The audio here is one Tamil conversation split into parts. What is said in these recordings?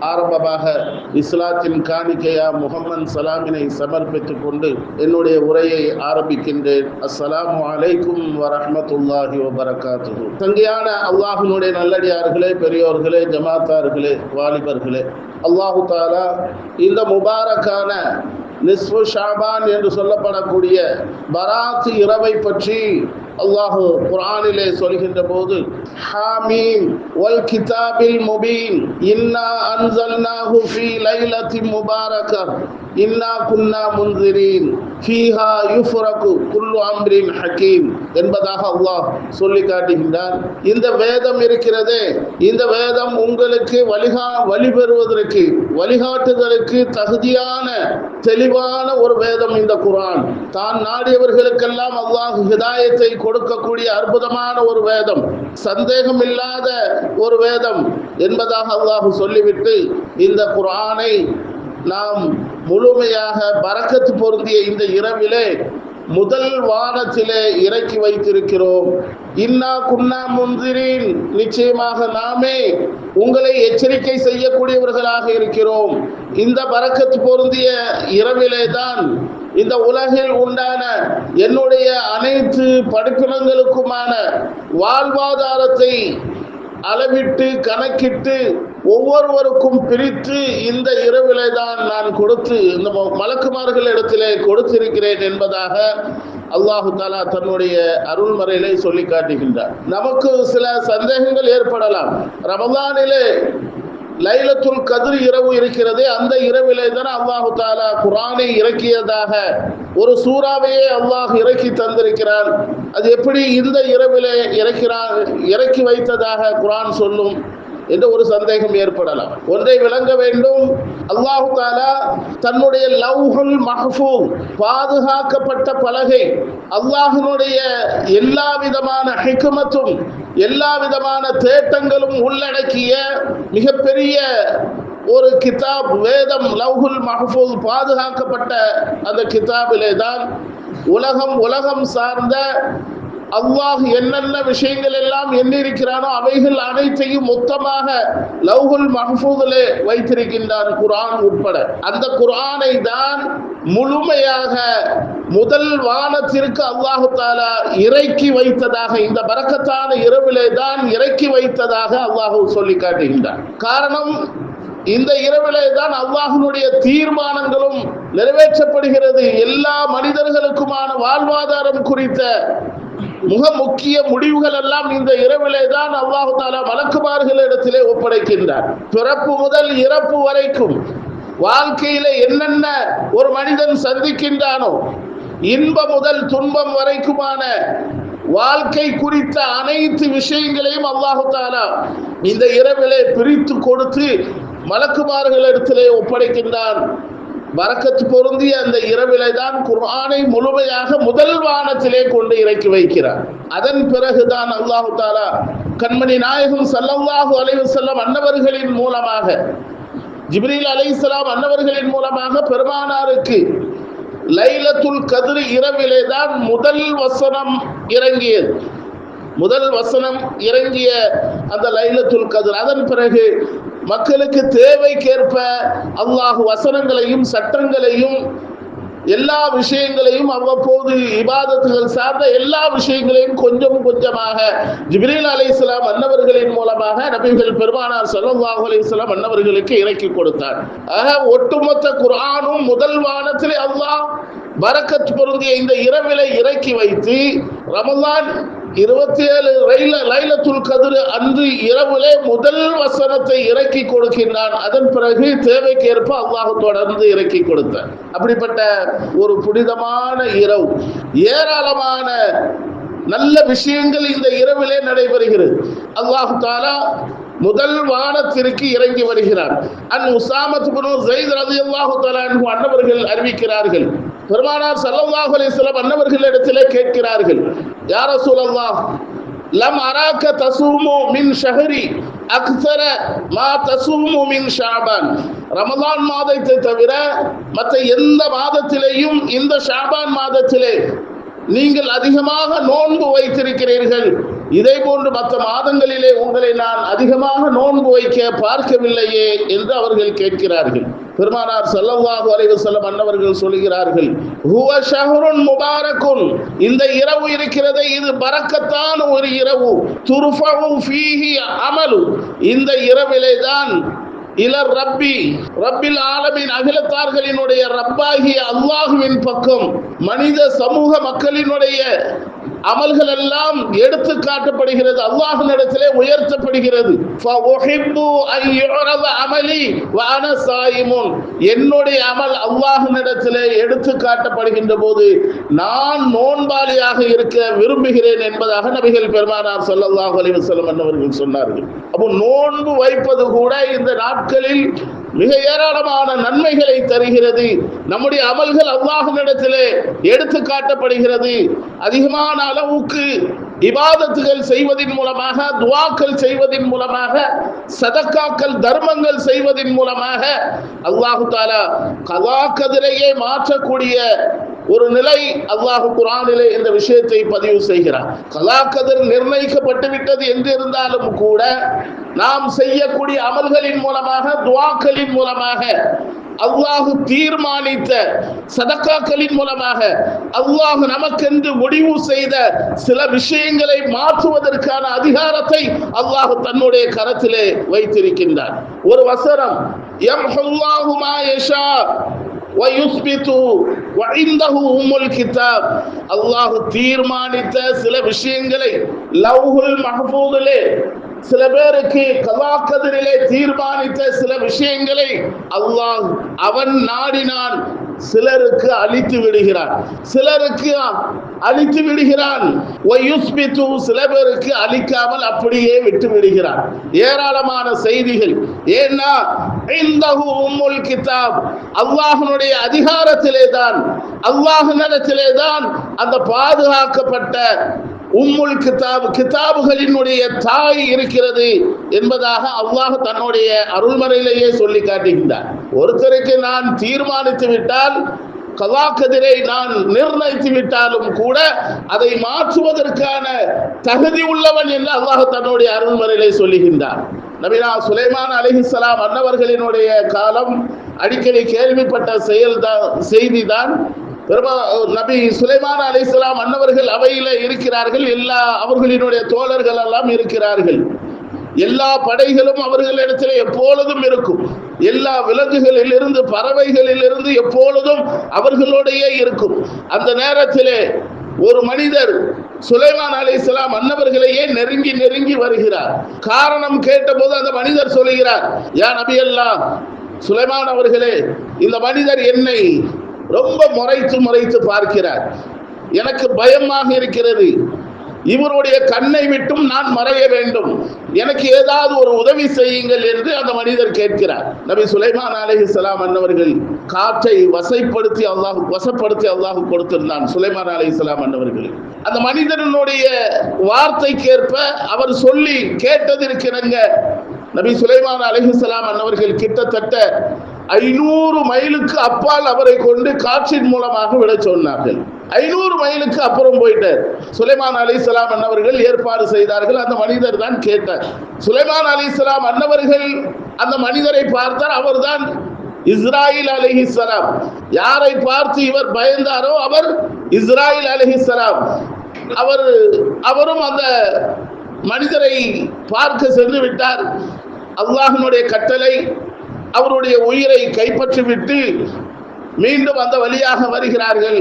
ஆரம்பமாக இஸ்லாத்தின் காணிக்கையா முஹம்மது சலாமினை சமர்ப்பித்துக் கொண்டு என்னுடைய உரையை ஆரம்பிக்கின்றேன். அஸ்ஸலாமு அலைக்கும் வரஹ்மத்துல்லாஹி வபரகாத்துஹு. தங்கையான அல்லாஹ்வினுடைய நல்லடியார்களே, பெரியோர்களே, ஜமாத்தார்களே, வாலிபர்களே, அல்லாஹு தஆலா இந்த முபாரக்கான நிஸ்ஃபு ஷாபான் என்று சொல்லப்படக்கூடிய பராத் இரவை பற்றி அல்லாஹு குர்ஆனிலே சொல்கின்ற போது, ஹாமீம் வல் கிதாபில் முபீன் இன்னா அன்ஸல்னாஹு ஃபீ லைலத்தின் முபாரக்கஹ் இன்னா குன்னா முன்சிரீன் ஃபீஹா யுஃப்ரகு குல்லு அம்ரின் ஹக்கீம் என்பதாக அல்லாஹ் சொல்லி காட்டுகின்றான். இந்த வேதம் இருக்கிறதே, இந்த வேதம் உங்களுக்கு வழிபெறுவதற்கு வழிகாட்டுதலுக்கு தகுதியான தெளிவான ஒரு வேதம் இந்த குர்ஆன். தான் நாடியவர்களுக்கெல்லாம் அல்லாஹ் ஹிதாயத்தை கொடுக்கக்கூடிய அற்புதமான ஒரு வேதம், சந்தேகம் இல்லாத ஒரு வேதம் என்பதாக அல்லாஹ் சொல்லிவிட்டு இந்த குர்ஆனை நாம் முழுமையாக பரக்கத்து பொருந்திய இந்த இரவிலே முதல் வானத்திலே இறக்கி வைத்திருக்கிறோம். இன்னா குன்னா முன்சிரீன், நிச்சயமாக நாமே உங்களை எச்சரிக்கை செய்யக்கூடியவர்களாக இருக்கிறோம். இந்த பரக்கத்து பொருந்திய இரவிலே தான் இந்த உலகில் உண்டான என்னுடைய அனைத்து படைப்பினங்களுக்குமான வாழ்வாதாரத்தை அளவிட்டு கணக்கிட்டு ஒவ்வொருவருக்கும் பிரித்து இந்த இரவிலே தான் நான் கொடுத்து இந்த மலக்குமார்களிடத்திலே கொடுத்திருக்கிறேன் என்பதாக அல்லாஹு தஆலா தன்னுடைய அருள்மறையிலே சொல்லி காட்டுகின்றார். நமக்கு சில சந்தேகங்கள் ஏற்படலாம். ரமலானிலே லைலத்துல் கத்ர் இரவு இருக்கிறதே, அந்த இரவிலே தான் அல்லாஹு தஆலா குர்ஆனை இறக்கியதாக ஒரு சூறாவையே அல்லாஹ் இறக்கி தந்திருக்கிறார். அது எப்படி இந்த இரவிலே இறக்கி வைத்ததாக குர்ஆன் சொல்லும் என்ற ஒரு சந்தேகம் ஏற்படலாம். ஒன்றை விளங்க வேண்டும், அல்லாஹு தஆலா தன்னுடைய லவ்ஹுல் மஹ்ஃபூஸ் பாதுகாக்கப்பட்ட பலகை, அல்லாஹ்வினுடைய எல்லா விதமான ஹிக்மத்தும் எல்லா விதமான தேட்டங்களும் உள்ளடக்கிய மிகப்பெரிய ஒரு கிதாப் வேதம், லவ்ஹுல் மஹ்ஃபூஸ் பாதுகாக்கப்பட்ட அந்த கிதாபிலே தான் உலகம் சார்ந்த அல்லாஹ் என்னென்ன விஷயங்கள் எல்லாம் எண்ணிருக்கிறானோ அவைகள் அனைத்தையும் மொத்தமாக லவ்ஹுல் மஹ்ஃபூஸிலே வைத்திருக்கின்றான், குர்ஆன் உட்பட. அந்த குர்ஆனை தான் முழுமையாக முதல் வானத்திற்கு அல்லாஹு தஆலா இறக்கி வைத்ததாக, இந்த பரக்கத்தான இரவிலே தான் இறக்கி வைத்ததாக அல்லாஹ் சொல்லி காட்டுகின்றான். காரணம், இந்த இரவிலே தான் அல்லாஹ்வினுடைய தீர்மானங்களும் நிறைவேற்றப்படுகிறது. எல்லா மனிதர்களுக்குமான வாழ்வாதாரம் குறித்த மிக முக்கிய முடிவுகள் எல்லாம் இந்த இரவிலே தான் அல்லாஹு தஆலா மலக்குமார்களிடத்திலே ஒப்படைக்கின்றார். பிறப்பு முதல் இறப்பு வரைக்கும் வாழ்க்கையில என்னென்ன ஒரு மனிதன் சந்திக்கின்றானோ, இன்பம் முதல் துன்பம் வரைக்குமான வாழ்க்கை குறித்த அனைத்து விஷயங்களையும் அல்லாஹு தஆலா இந்த இரவிலே பிரித்து கொடுத்து மலக்குமார்களிடத்திலே ஒப்படைக்கின்றான். பரக்கத்து பொருந்திய அந்த இரவிலே தான் குர்ஆனை முழுமையாக முதல் வானத்திலே கொண்டு இறக்கி வைக்கிறார். அதன் பிறகுதான் அல்லாஹு தஆலா கண்மணி நாயகம் ஸல்லல்லாஹு அலைஹி வஸல்லம் அன்னவர்களின் மூலமாக, ஜிப்ரீல் அலைஹிஸ்ஸலாம் அன்னவர்களின் மூலமாக பெருமானாருக்கு லைலத்துல் கத்ர் இரவிலே தான் முதல் வசனம் இறங்கியது. முதல் வசனம் இறங்கிய அந்த லைலத்துல் கத்ர். அதன் பிறகு மக்களுக்கு தேவைக்கேற்ப அல்லாஹ் வசனங்களையும் சட்டங்களையும் எல்லா விஷயங்களையும் அவ்வப்போது இபாதத்துகள் சார்ந்த எல்லா விஷயங்களையும் கொஞ்சம் கொஞ்சமாக ஜிப்ரீல் அலைஹிஸ்ஸலாம் அன்னவர்களின் மூலமாக நபிகள் பெருமானார் ஸல்லல்லாஹு அலைஹி வஸல்லம் அன்னவர்களுக்கு இறக்கி கொடுத்தார். ஆக ஒட்டுமொத்த குர்ஆனும் முதல் வானத்திலே அல்லாஹ் பரக்கத் பொருந்திய இந்த இரவிலே இறக்கி வைத்து ரமலான் 27 லைலத்துல் கத்ர் அன்று இரவிலே முதல் வசனத்தை இறக்கி கொடுக்கின்றான். அதன் பிறகு தேவைக்கேற்ப அல்லாஹ் தொடர்ந்து இறக்கி கொடுத்தார். அப்படிப்பட்ட ஒரு புனிதமான இரவு, ஏராளமான நல்ல விஷயங்கள் இந்த இரவிலே நடைபெறுகிறது. அல்லாஹ் தஆலா முதல் வானத்திற்கு இறங்கி வருகிறார். உஸாமத் இப்னு ஸைத் ரலியல்லாஹு தஆலா அன்ஹு அன்னவர்கள் அறிவிக்கிறார்கள், பெருமானார் ஸல்லல்லாஹு அலைஹி வஸல்லம் அன்னவர்களிடத்திலே கேட்கிறார்கள், யா ரசூலல்லாஹ், லம் அராக தஸூமு மின் ஷஹரி அக்ஸர மா தஸூமு மின் ஷஅபான். ரமலான் மாதத்தை தவிர மற்ற எந்த மாதத்திலேயும் இந்த ஷஅபான் மாதத்திலே நீங்கள் அதிகமாக நோன்பு வைத்திருக்கிறீர்கள். இதே போன்று மற்ற மாதங்களிலே உங்களை நான் அதிகமாக நோன்பு வைக்க பார்க்கவில்லையே என்று அவர்கள் கேட்கிறார்கள். பெருமானார் ஸல்லல்லாஹு அலைஹி வஸல்லம் அன்னவர்கள் சொல்கிறார்கள், ஹுவ ஷஹ்ருன் முபாரக்குன், இந்த இரவு இருக்கிறதே இது பரக்கத்தான ஒரு இரவு, துர்ஃபஉ ஃபீஹி அமலு, இந்த இரவிலே தான் இலர் ரப்பி, ரப்பில் ஆலமீன், அகிலத்தார்களினுடைய ரப்பாகிய அல்லாஹுவின் பக்கம் மனித சமூக மக்களினுடைய அமல்கள் எல்லாம் எடுத்து காட்டப்படுகிறது, அல்லாஹ்விடத்திலே உயர்த்தப்படுகிறது. என்னுடைய அமல் அல்லாஹ்விடத்திலே எடுத்து காட்டப்படுகின்ற போது நான் நோன்பாளியாக இருக்க விரும்புகிறேன் என்பதாக நபிகள் பெருமானார் ஸல்லல்லாஹு அலைஹி வஸல்லம் அவர்கள் சொன்னார்கள். அப்போ நோன்பு வைப்பது கூட இந்த நாட்களில் மிக ஏராளமான நன்மைகளை தருகிறது. நம்முடைய அமல்கள் அல்லாஹ்விடத்திலே எடுத்து காட்டப்படுகிறது. அதிகமான அளவுக்கு இபாதத்துகள் செய்வதின் மூலமாக, துஆக்கள் செய்வதின் மூலமாக, சதக்காக்கள் தர்மங்கள் செய்வதின் மூலமாக அல்லாஹ் தஆலா கலா கதிரையே மாற்றக்கூடிய ஒரு நிலை அல்லாஹ் குர்ஆனிலே இந்த விஷயத்தை பதிவு செய்கிறார். கலா கதிர் நிர்ணயிக்கப்பட்டு விட்டது என்று இருந்தாலும் கூட நாம் செய்யக்கூடிய அமல்களின் மூலமாக, துஆக்களின் மூலமாக, அல்லாஹ் தீர்மானித்த சதக்காக்களின் மூலமாக, அல்லாஹ் நமக்கென்று முடிவு செய்த சில விஷயங்களை மாற்றுவதற்கான அதிகாரத்தை அல்லாஹ் தன்னுடைய கரத்திலே வைத்திருக்கின்றார். ஒரு வசனம், யம்ஹுல்லாஹு மா யஷா வயுஸ்பிது வஇந்தஹு உம்முல் கிதாப், அல்லாஹ் தீர்மானித்த சில விஷயங்களை லவ்ஹுல் மஹ்ஃபூதிலே, சில பேருக்கு கலா கதிரிலே தீர்மானித்த சில விஷயங்களை அல்லாஹ் அவன் நாடினான் சிலருக்கு அழித்து விடுகிறான், சிலருக்கு அழித்து விடுகிறான். சில பேருக்கு அழிக்காமல் அப்படியே விட்டு விடுகிறான். ஏராளமான செய்திகள். ஏன்னா இந்தஹு உம்முல் கிதாப், அல்லாஹ்வுடைய அதிகாரத்திலே தான், அல்லாஹ்விடத்திலே தான் அந்த பாதுகாக்கப்பட்ட உம்முல் கிதாப், கிதாபுகளினுடைய தாய் இருக்கிறது என்பதாக அல்லாஹ் தன்னுடைய அருள்மறையிலேயே சொல்லி காட்டுகின்றார். ஒருத்தருக்கு நான் தீர்மானித்து விட்டால், கலா கதிரை நான் நிர்ணயித்து விட்டாலும் கூட அதை மாற்றுவதற்கான தகுதி உள்ளவன் என்று அல்லாஹ் தன்னுடைய அருள்மறையிலே சொல்லுகின்றார். நபினா சுலைமான் அலைஹிஸ்ஸலாம் அன்னவர்களினுடைய காலம் அடிக்கடி கேள்விப்பட்ட செய்திதான். நபி சுலைமான் அலைஹிஸ்ஸலாம் அன்னவர்கள் அவையில இருக்கிறார்கள். எல்லா அவர்களினுடைய தோழர்கள் எல்லாம் இருக்கிறார்கள். எல்லா படைகளும் அவர்களிடத்தில் எப்பொழுதும் இருக்கும். எல்லா விலங்குகளில் இருந்து, பறவைகளில் இருந்து எப்பொழுதும் அவர்களோடையே இருக்கும். அந்த நேரத்திலே ஒரு மனிதர் சுலைமான் அலைஹிஸ்ஸலாம் அன்னவர்களையே நெருங்கி நெருங்கி வருகிறார். காரணம் கேட்டபோது அந்த மனிதர் சொல்லுகிறார், யா நபி அல்லாஹ், சுலைமான் அவர்களே, இந்த மனிதர் என்னை ரொம்ப முறைத்து பார்க்கிறார், எனக்கு பயமாக இருக்கிறது, இவருடைய கண்ணை விட்டும் நான் மறைய வேண்டும், எனக்கு ஏதாவது ஒரு உதவி செய்யுங்கள் என்று அந்த மனிதர் கேட்கிறார். நபி சுலைமான் அலைஹிஸ்ஸலாம் அன்னவர்கள் காற்றை வசப்படுத்தி அல்லாஹ் கொடுத்திருந்தான் சுலைமான் அலைஹிஸ்ஸலாம் அன்னவர்கள். அந்த மனிதனுடைய வார்த்தைக்கேற்ப அவர் சொல்லி கேட்டதற்கிணங்க நபி சுலைமான் அலைஹிஸ்ஸலாம் அன்னவர்கள் கிட்டத்தட்ட 500 மைலுக்கு அப்பால் அவரை கொண்டு காற்றின் மூலமாக விட சொன்னார்கள். 500 மைலுக்கு அப்புறம் போயிட்டார். சுலைமான் அலைஹிஸ்ஸலாம் அன்னவர்கள் ஏற்பாடு செய்தார்கள். அந்த மனிதர் தான் கேட்டார். சுலைமான் அலைஹிஸ்ஸலாம் அன்னவர்கள் அந்த மனிதரை பார்த்தார். அவர்தான் இஸ்ராயில் அலைஹிஸ்ஸலாம். யாரை பார்த்து இவர் பயந்தாரோ அவர் இஸ்ராயில் அலைஹிஸ்ஸலாம். அவரும் அந்த மனிதரை பார்க்க சென்று விட்டார். அல்லாஹ்வினுடைய கட்டளை, அவருடைய உயிரை கைப்பற்றிவிட்டு மீண்டும் அந்த வழியாக வருகிறார்கள்.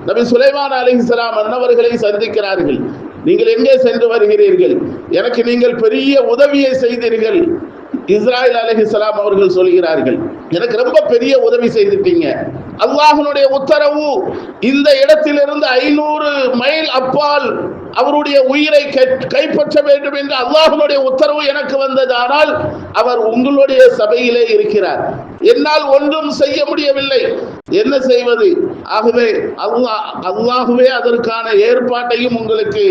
நபி சுலைமான் அலைஹிஸ்ஸலாம் அன்னவர்களை சந்திக்கிறார்கள். நீங்கள் எங்கே சென்று வருகிறீர்கள்? எனக்கு நீங்கள் பெரிய உதவியை செய்தீர்கள். இஸ்ராயில் அலைஹிஸ்ஸலாம் அவர்கள் சொல்கிறார்கள், எனக்கு ரொம்ப பெரிய உதவி செய்துட்டீங்க. அல்லாஹ்வினுடைய உத்தரவு, இந்த இடத்திலிருந்து 500 மைல் அப்பால் அவருடைய உயிரை கைப்பற்ற வேண்டும் என்று அல்லாஹ்வினுடைய உத்தரவு எனக்கு வந்தது. ஆனால் அவர் உங்களுடைய சபையிலே இருக்கிறார். என்னால் ஒன்றும் செய்ய முடியவில்லை, என்ன செய்வது? ஆகவே அல்லாஹ்வே அதற்கான ஏற்பாட்டையும் உங்களுக்கு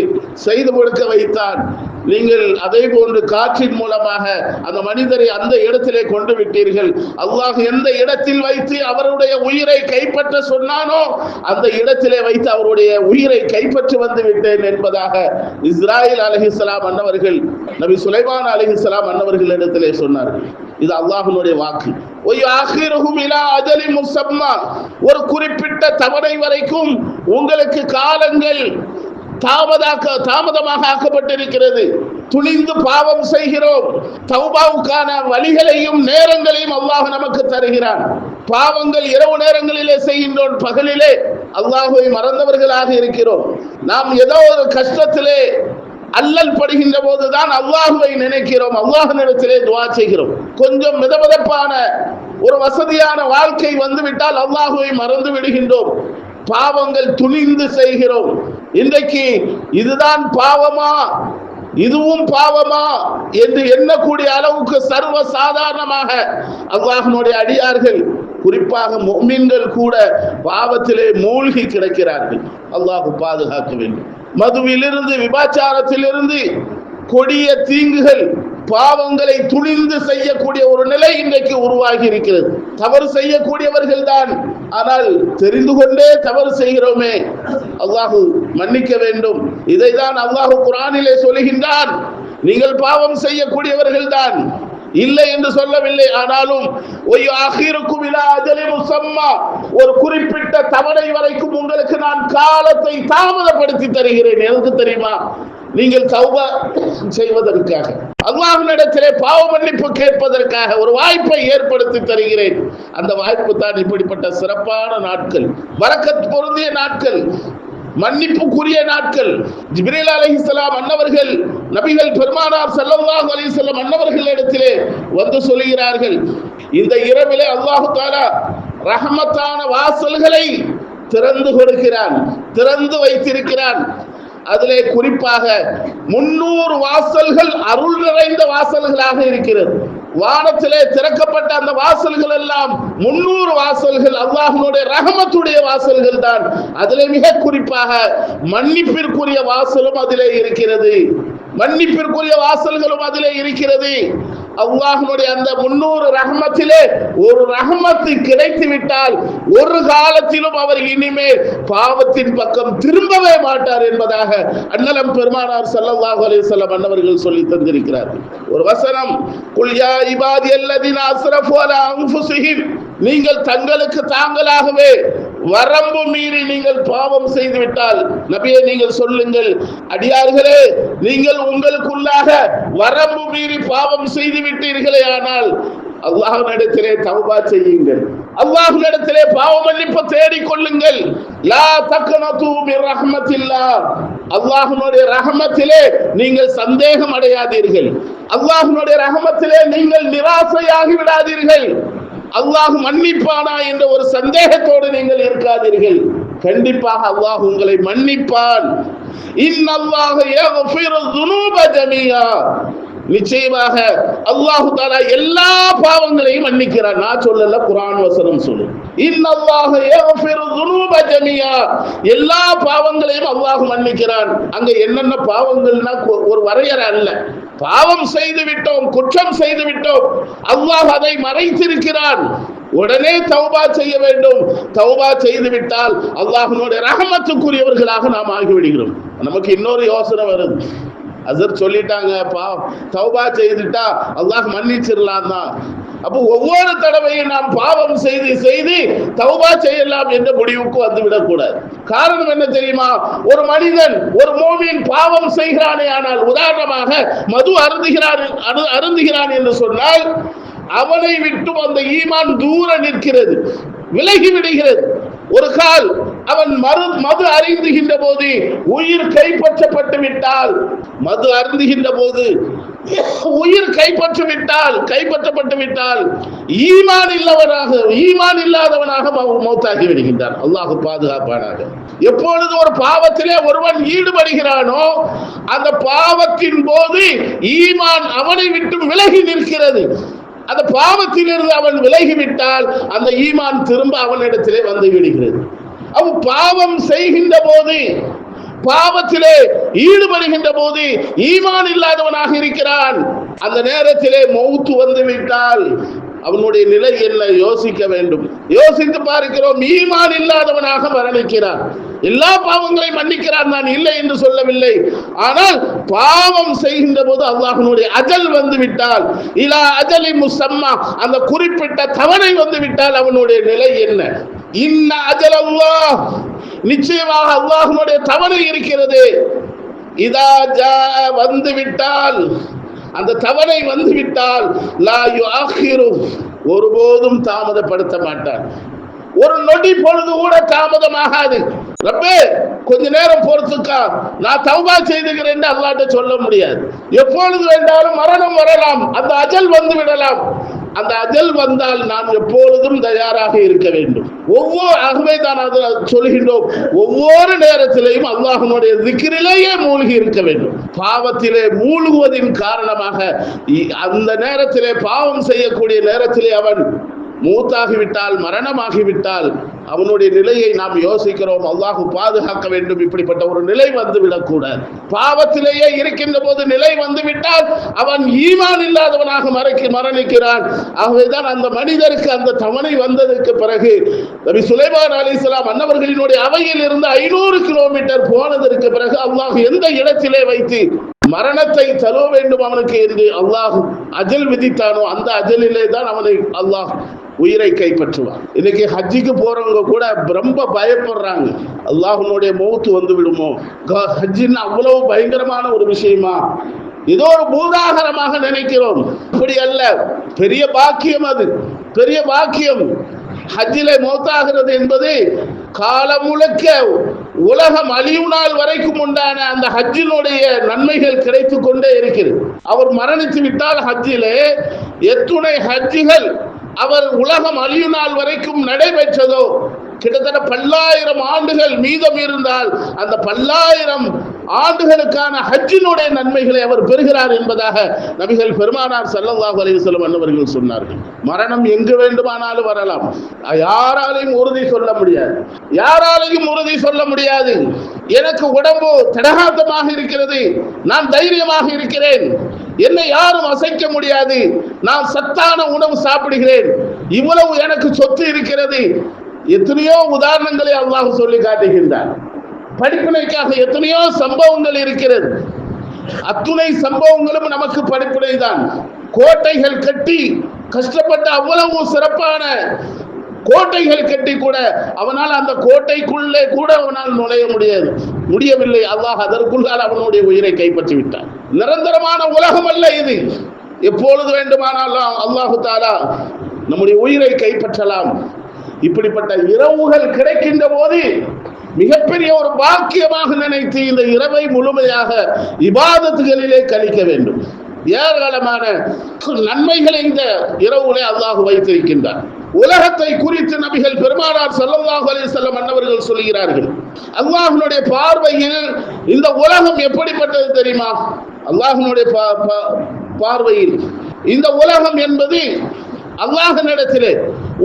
செய்து கொடுக்க வைத்தான். நீங்கள் அதே போன்று காற்றின் மூலமாக அந்த மனிதரை அந்த இடத்திலே கொண்டு விட்டீர்கள். அல்லாஹ் எந்த இடத்தில் வைத்து அவருடைய உயிரை கைப்பற்ற சொன்னானோ அந்த இடத்திலே வைத்து அவருடைய உயிரை கைப்பற்றி வந்து விட்டேன் என்பதாக இஸ்ராயில் அலைஹிஸ்ஸலாம் அன்னவர்கள் நபி சுலைமான் அலைஹிஸ்ஸலாம் அன்னவர்கள் இடத்திலே சொன்னார்கள். இது அல்லாஹ்வுடைய வாக்கு. ஒரு குறிப்பிட்ட தவணை வரைக்கும் உங்களுக்கு காலங்கள் தாமதமாக ஆக்கப்பட்டிருக்கிறது. துணிந்து பாவம் செய்கிறோம், தௌபாவுக்கான வழிகளையும் நேரங்களையும் அல்லாஹ் நமக்கு தருகிறான். பாவங்கள் இரவு நேரங்களிலே செய்கின்றோம், பகலிலே அல்லாஹ்வை மறந்தவர்களாக இருக்கிறோம். நாம் ஏதோ ஒரு கஷ்டத்திலே அல்லல் படுகின்ற போதுதான் அல்லாஹ்வை நினைக்கிறோம், அல்லாஹ்விடத்திலே துஆ செய்கிறோம். கொஞ்சம் மிதமிதப்பான ஒரு வசதியான வாழ்க்கை வந்துவிட்டால் அல்லாஹ்வை மறந்து விடுகின்றோம், பாவங்கள் துணிந்து செய்கிறோம். இன்றைக்கு இதுதான் பாவமா, இதுவும் பாவமா என்று எண்ணக்கூடிய அளவுக்கு சர்வ சாதாரணமாக அல்லாஹ்வுடைய அடியார்கள், குறிப்பாக முஃமின்கள் கூட பாவத்திலே மூழ்கி கிடக்கிறார்கள். அல்லாஹ் பாதுகாக்க வேண்டும். மதுவிலிருந்து, விபச்சாரத்திலிருந்து, கொடிய தீங்குகள், பாவங்களை துணிந்து செய்யக்கூடிய ஒரு நிலை இன்றைக்கு உருவாகி இருக்கிறது. தவறு செய்யக்கூடியவர்கள் தான், ஆனால் தெரிந்து கொண்டே தவறு செய்கிறோமே, அல்லாஹ் மன்னிக்க வேண்டும். இதைதான் அல்லாஹ் குர்ஆனிலே சொல்லுகின்றான். நீங்கள் பாவம் செய்யக்கூடியவர்கள் தான், இல்லை என்று சொல்லவில்லை. ஆனாலும் ஒரு குறிப்பிட்ட தவணை வரைக்கும் உங்களுக்கு நான் காலத்தை தாமதப்படுத்தி தருகிறேன். எனக்கு தெரியுமா? நீங்கள் தௌபா செய்வதற்காக, அல்லாஹ்விடத்திலே பாவ மன்னிப்பு கேட்பதற்காக ஒரு வாய்ப்பை ஏற்படுத்தி தருகிறேன். அந்த வாய்ப்பு தான் இப்படிப்பட்ட சிறப்பான நாட்கள், பரக்கத் பொருந்திய நாட்கள், மன்னிப்புக்குரிய நாட்கள். ஜிப்ரீல் அலைஹிஸ்ஸலாம் அன்னவர்கள் நபிகள் பெருமானார் ஸல்லல்லாஹு அலைஹி வஸல்லம் அன்னவர்களிடத்திலே வந்து சொல்கிறார்கள், இந்த இரவிலே அல்லாஹ் தஆலா ரஹ்மத்தான வாசல்களை திறந்து கொடுக்கிறான், திறந்து வைத்திருக்கிறான். அதிலே குறிப்பாக 300 வாசல்கள் அருள் நிறைந்த வாசல்களாக இருக்கிறது. வானத்திலே திறக்கப்பட்ட அந்த வாசல்கள் எல்லாம் 300 வாசல்கள் அல்லாஹ்வுடைய ரஹமத்துடைய வாசல்கள் தான். அதிலே மிக குறிப்பாக மன்னிப்பிற்குரிய வாசலும் அதிலே இருக்கிறது, மன்னிப்பிற்குரிய வாசல்களும் அதிலே இருக்கிறது. அல்லாஹ்வுடைய அந்த 300 ரஹமத்திலே ஒரு ரஹமத்து கிடைத்து விட்டால் ஒரு காலத்திலும் அவர் இனிமேல் பாவத்தின் பக்கம் திரும்பவே மாட்டார் என்பதாக அன்னலம் பெருமானார் ஸல்லல்லாஹு அலைஹி வஸல்லம் அன்னவர்கள் சொல்லி தந்திருக்கிறார்கள். ஒரு வசனம், குல் யா இபாதி அல்லதீன அஸ்ரஃபு அலா அன்ஃபுஸிஹிம், நீங்கள் தங்களுக்கு தாங்களாகவே வரம்பு மீறி நீங்கள் பாவம் செய்து விட்டால் நபியே நீங்கள் சொல்லுங்கள், அடியார்களே நீங்கள் உங்களுக்குள்ளாக வரம்பு மீறி பாவம் செய்து விட்டீர்களே, ஆனால் அல்லாஹ்விடத்திலே தௌபா செய்யுங்கள், அல்லாஹ்விடத்திலே பாவ மன்னிப்பு தேடிக் கொள்ளுங்கள். லா தக்னது மிர் ரஹ்மத்தில்லாஹ், அல்லாஹ்வுடைய ரஹமத்திலே நீங்கள் சந்தேகம் அடையாதீர்கள், அல்லாஹ்வுடைய ரஹமத்திலே நீங்கள் நிராசையாகி விடாதீர்கள். அல்லாஹ் மன்னிப்பானா என்ற ஒரு சந்தேகத்தோடு நீங்கள் இருக்காதீர்கள். கண்டிப்பாக அல்லாஹ் உங்களை மன்னிப்பான். இன்னல்லாஹ யக்ஃபிரு ذுனூப ஜமீஆ, நிச்சயமாக அல்லாஹ் தஆலா எல்லா பாவங்களையும் மன்னிக்கிறான். நான் சொல்லல, குர்ஆன் வசனம் சொல்லு. இன்னல்லாஹ யக்ஃபிரு ذுனூப ஜமீஆ, எல்லா பாவங்களையும் அல்லாஹ் மன்னிக்கிறான். அங்க என்னென்ன பாவங்கள்னா ஒரு வரையறை அல்ல. பாவம் செய்து விட்டோம், குற்றம் செய்து விட்டோம், அல்லாஹ் அதை மறைத்திருக்கிறான். உடனே தௌபா செய்ய வேண்டும். தௌபா செய்து விட்டால் அல்லாஹ்வுடைய ரஹமத்துக்குரியவர்களாக நாம் ஆகிவிடுகிறோம். நமக்கு இன்னொரு யோசனை வருது, அசர் சொல்லிட்டாங்க, தௌபா செய்துட்டா அல்லாஹ் மன்னிச்சிடலாம் தான். அப்போ ஒவ்வொரு தடவையும் நாம் பாவம் செய்து செய்து தௌபா செய்யலாம் என்ற முடிவுக்கு வந்துவிடக் கூடாது. காரணம் என்ன தெரியுமா? ஒரு மனிதன், ஒரு மூமின் பாவம் செய்கிறானே, ஆனால் உதாரணமாக மது அருந்துகிறான் என்று சொன்னால் அவனை விட்டு அந்த ஈமான் தூர நிற்கிறது, விலகி விடுகிறது. ஒரு கால் அவன் மது அருந்துகின்ற போது உயிர் கைப்பற்றப்பட்டு விட்டால், மது அருந்துகின்ற போது உயிர் கைப்பற்றப்பட்டு விட்டால் ஈமான் இல்லாதவனாக மௌத்தாகி விடுகின்றான். அல்லாஹ் பாதுகாப்பானாக. எப்பொழுது ஒரு பாவத்திலே ஒருவன் ஈடுபடுகிறானோ அந்த பாவத்தின் போது ஈமான் அவனை விட்டு விலகி நிற்கிறது. அந்த பாவத்திலிருந்து அவன் விலகிவிட்டால் அந்த ஈமான் திரும்ப அவனிடத்திலே வந்து விடுகிறது. அவன் பாவம் செய்கின்ற போது பாவத்திலே ஈடுபடுகின்ற போது ஈமான் இல்லாதவனாக இருக்கிறான். அந்த நேரத்திலே மௌத்து வந்து விட்டால் அவனுடைய நிலை என்ன யோசிக்க வேண்டும். யோசித்து பார்க்கிறோம், ஈமான் இல்லாதவனாக மரணிக்கிறான். எல்லா பாவங்களையும் மன்னிக்கிறான், நான் இல்லை என்று சொல்லவில்லை. ஆனால் பாவம் செய்கின்ற போது அல்லாஹ்வுடைய அஜல் வந்து விட்டால், இலா அஜலி முஸம்மா, அந்த குறிப்பிட்ட தவணை வந்து விட்டால் அவனுடைய நிலை என்ன? இன்ன அஜல் அல்லாஹ், நிச்சயமாக அல்லாஹ்வுடைய தவணை இருக்கிறது. இதா ஜா, வந்து விட்டால், அந்த தவணை வந்து விட்டால், லா யுஅக்கிரு, ஒருபோதும் தாமதப்படுத்த மாட்டான். ஒரு நொடி பொழுது கூட தாமதமாகாது. ரப்பே கொஞ்ச நேரம் பொறுத்துக்கா, நான் தௌபா செய்துகிறேன் அல்லாஹ்ட்ட சொல்ல முடியாது. எப்பொழுது வேண்டாலும் மரணம் வரலாம், அந்த அஜல் வந்து விடலாம். அந்த அஜல் வந்தால் நாம் எப்பொழுதும் தயாராக இருக்க வேண்டும். ஆகவே தான் அதை சொல்கின்றோம், ஒவ்வொரு நேரத்திலேயும் அல்லாஹ்வுடைய திக்ரிலேயே மூழ்கி இருக்க வேண்டும். பாவத்திலே மூழ்குவதின் காரணமாக அந்த நேரத்திலே பாவம் செய்யக்கூடிய நேரத்திலே அவன் மூத்தாகிவிட்டால், மரணமாகிவிட்டால் அவனுடைய நிலையை நாம் யோசிக்கிறோம். அல்லாஹ் பாதுகாக்க வேண்டும், இப்படிப்பட்ட ஒரு நிலை வந்துவிடக்கூடாது. பாவத்திலேயே இருக்கின்ற போது நிலை வந்துவிட்டால் அவன் ஈமான் இல்லாதவனாக மரணிக்கிறான். ஆகவேதான் அந்த மனிதருக்கு அந்த தவணை வந்ததற்கு பிறகு நபி சுலைமான் அலைஹிஸ்ஸலாம் அன்னவர்களினுடைய அவையில் இருந்து 500 கிலோமீட்டர் போனதற்கு பிறகு அல்லாஹ் எந்த இடத்திலே வைத்து மரணத்தை தருவ வேண்டும் அவனுக்கு என்று அல்லாஹ் அஜல் விதித்தானோ அந்த அஜலிலே தான் அவனை அல்லாஹ் உயிரை கைப்பற்றுவான். இன்னைக்கு ஹஜ்ஜிக்கு போறவங்க கூட ரொம்ப பயப்படுறாங்க, அல்லாஹ்வுடைய மௌத்து வந்து விடுமோ, ஹஜ்ஜின்னு அவ்வளவு பயங்கரமான ஒரு விஷயமா, ஏதோ ஒரு பூதாகரமாக நினைக்கிறோம். அப்படி அல்ல, பெரிய பாக்கியம், அது பெரிய பாக்கியம். ஹஜ்ஜிலே மௌத்தாகிறது என்பது காலம் முழுக்க உலகம் அழியும் நாள் வரைக்கும் உண்டான அந்த ஹஜ்ஜினுடைய நன்மைகள் கிடைத்து கொண்டே இருக்கிறது. அவர் மரணித்து விட்டால் ஹஜ்ஜிலே எத்துணை ஹஜ்ஜிகள் அவர் உலகம் அழியும் நாள் வரைக்கும் நடைபெற்றதோ, கிட்டத்தட்ட 10,000 ஆண்டுகள் மீதம் இருந்தால் அந்த 10,000 ஆண்டுகளுக்கான ஹஜ்ஜினுடைய நன்மைகளை அவர் பெறுகிறார் என்பதாக நபிகள் பெருமானார் ஸல்லல்லாஹு அலைஹி வஸல்லம் அவர்கள் சொன்னார்கள். மரணம் எங்கு வேண்டுமானாலும் வரலாம், யாராலையும் உறுதி சொல்ல முடியாது, யாராலையும் உறுதி சொல்ல முடியாது. எனக்கு உடம்பு தடகாத்தமாக இருக்கிறது, நான் தைரியமாக இருக்கிறேன், என்னை யாரும் அசைக்க முடியாது, நான் சத்தான உணவு சாப்பிடுகிறேன், இவ்வளவு எனக்கு சொத்து இருக்கிறது. எத்தனையோ உதாரணங்களை அல்லாஹ் சொல்லி காட்டுகின்றார். படிப்பினைக்காக எத்தனையோ சம்பவங்கள் இருக்கிறது. அத்துணை சம்பவங்களும் நமக்கு படிப்பினை தான். கோட்டைகள் கட்டி கஷ்டப்பட்ட அவ்வளவு சிறப்பான கோட்டைகள் கட்டி கூட அவனால் அந்த கோட்டைக்குள்ளே கூட அவனால் நுழைய முடியவில்லை. அல்லாஹ் அதற்குள்ளால் அவனுடைய உயிரை கைப்பற்றி விட்டான். நிரந்தரமான உலகம் அல்ல இது, எப்பொழுது வேண்டுமானாலும் அல்லாஹு தஆலா நம்முடைய உயிரை கைப்பற்றலாம். இப்படிப்பட்ட இரவுகள் கிடைக்கின்ற போது மிகப்பெரிய ஒரு பாக்கியமாக நினைத்து இந்த இரவை முழுமையாக இபாதத்துகளிலே கழிக்க வேண்டும். ஏராளமான நன்மைகளை இந்த இரவுகளை அல்லாஹ் வைத்திருக்கின்றார். உலகத்தை குறித்து நபிகள் பெருமானார் ஸல்லல்லாஹு அலைஹி வஸல்லம் அன்னவர்கள் சொல்கிறார்கள், அல்லாஹ்வுடைய பார்வையில் இந்த உலகம் எப்படிப்பட்டது தெரியுமா? அல்லாஹ்வுடைய பார்வையில் இந்த உலகம் என்பது அல்லாஹ்விடத்திலே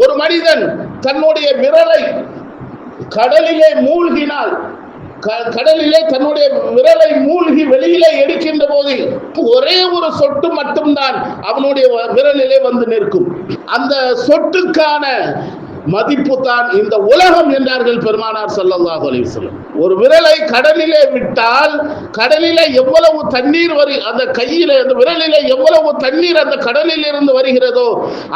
ஒரு மனிதன் தன்னுடைய விரலை கடலிலே மூழ்கினால், கடலிலே தன்னுடைய விரலை மூழ்கி வெளியிலே எடுக்கின்ற போது ஒரே ஒரு சொட்டு மட்டும்தான் அவனுடைய விரலிலே வந்து நிற்கும். அந்த சொட்டுக்கான மதிப்பு தான் இந்த உலகம் என்றார்கள் பெருமானார் ஸல்லல்லாஹு அலைஹி வஸல்லம். ஒரு விரலை கடலிலே விட்டால் கடலிலே எவ்வளவு தண்ணீர் அந்த கையிலே அந்த விரலிலே எவ்வளவு தண்ணீர் அந்த கடலில் இருந்து வருகிறதோ